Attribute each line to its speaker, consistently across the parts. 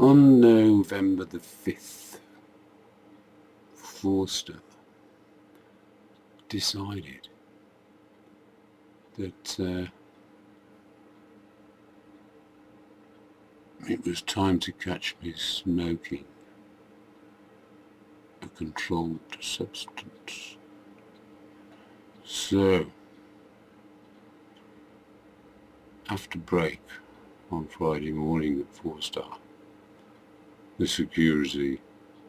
Speaker 1: On November the 5th, fourstaR decided that it was time to catch me smoking a controlled substance. So, after break on Friday morning at fourstaR, the security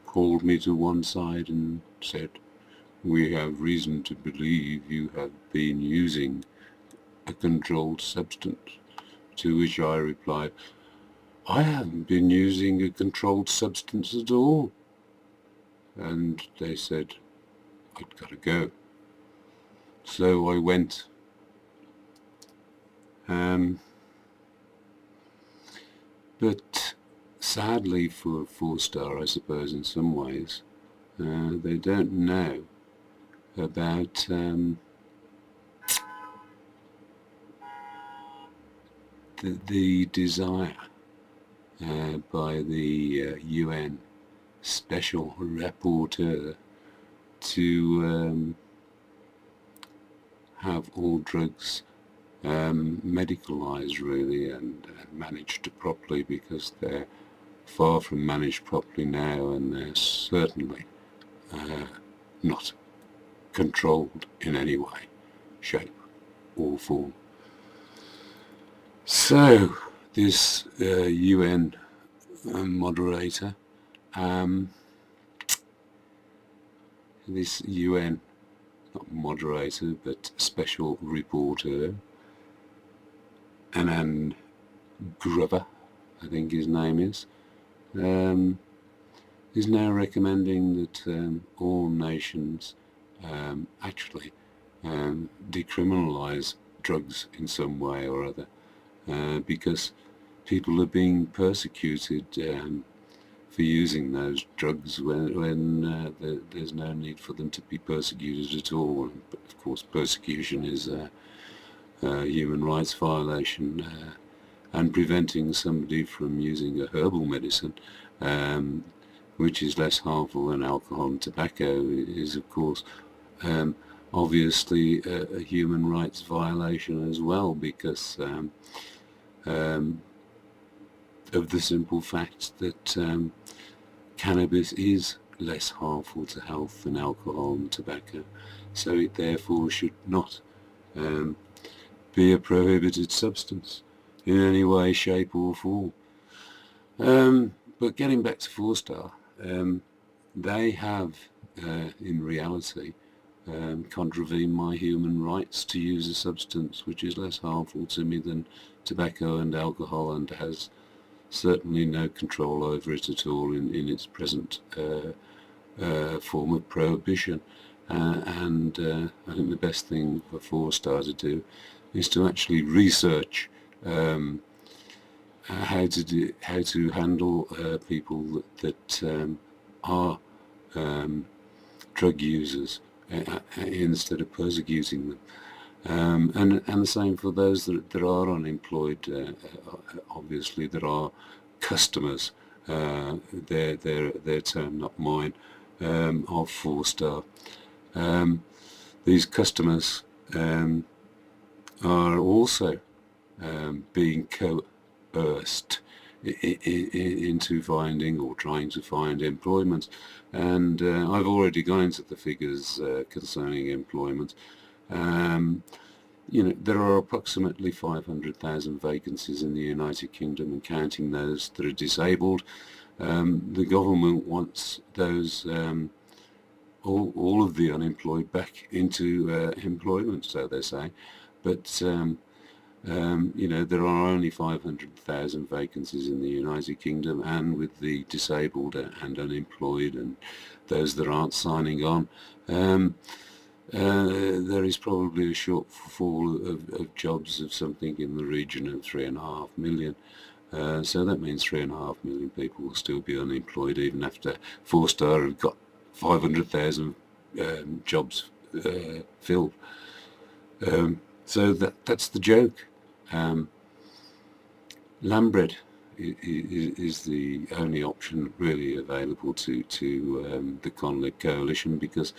Speaker 1: called me to one side and said, "We have reason to believe you have been using a controlled substance." To which I replied, "I haven't been using a controlled substance at all." And they said I'd got to go. So I went. But sadly for fourstaR, I suppose in some ways, they don't know about the desire by the UN Special Rapporteur to have all drugs medicalised really and managed properly, because they're far from managed properly now, and they're certainly not controlled in any way, shape or form. So this UN moderator, this UN, not moderator, but special reporter, Anand Grover, I think his name is now recommending that all nations actually decriminalise drugs in some way or other, because people are being persecuted for using those drugs when there's no need for them to be persecuted at all. But of course persecution is a human rights violation, and preventing somebody from using a herbal medicine which is less harmful than alcohol and tobacco is of course obviously a human rights violation as well, because of the simple fact that cannabis is less harmful to health than alcohol and tobacco, so it therefore should not be a prohibited substance in any way, shape or form. But getting back to fourstaR, they have in reality contravened my human rights to use a substance which is less harmful to me than tobacco and alcohol, and has certainly no control over it at all in its present form of prohibition. And I think the best thing for fourstaR to do is to actually research how to handle people that are drug users instead of persecuting them. And the same for those that are unemployed. Obviously, there are customers, their term, not mine, of fourstaR. These customers are also being coerced into finding or trying to find employment, and I've already gone into the figures concerning employment. There are approximately 500,000 vacancies in the United Kingdom, and counting those that are disabled. The government wants those all of the unemployed back into employment, so they say, but there are only 500,000 vacancies in the United Kingdom, and with the disabled and unemployed and those that aren't signing on, there is probably a shortfall of jobs of something in the region of 3.5 million. So that means 3.5 million people will still be unemployed even after fourstaR have got 500,000 jobs filled. So that's the joke. Lambred is the only option really available to the Conlid coalition, because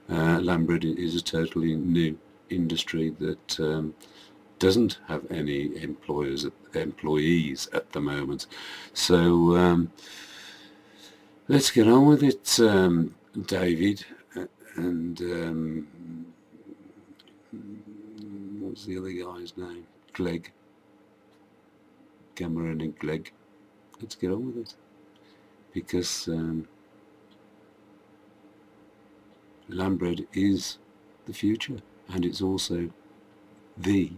Speaker 1: land bread is a totally new industry that doesn't have any employees at the moment. So let's get on with it, David, and what's the other guy's name? Glegg. Cameron and Glegg. Let's get on with it, because land bread is the future, and it's also the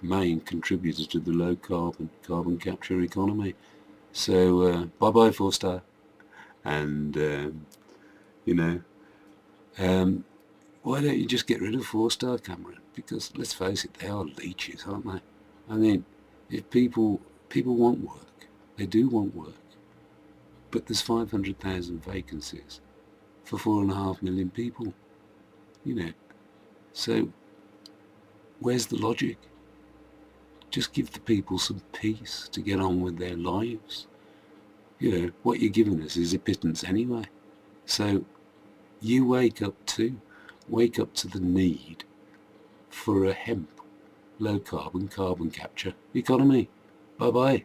Speaker 1: main contributor to the low carbon capture economy. So bye bye fourstaR, and why don't you just get rid of fourstaR, Cameron? Because let's face it, they are leeches, aren't they? I mean, if people want work, they do want work, but there's 500,000 vacancies for 4.5 million people, so where's the logic? Just give the people some peace to get on with their lives. What you're giving us is a pittance anyway. So you wake up to the need for a hemp, low carbon capture economy. Bye bye.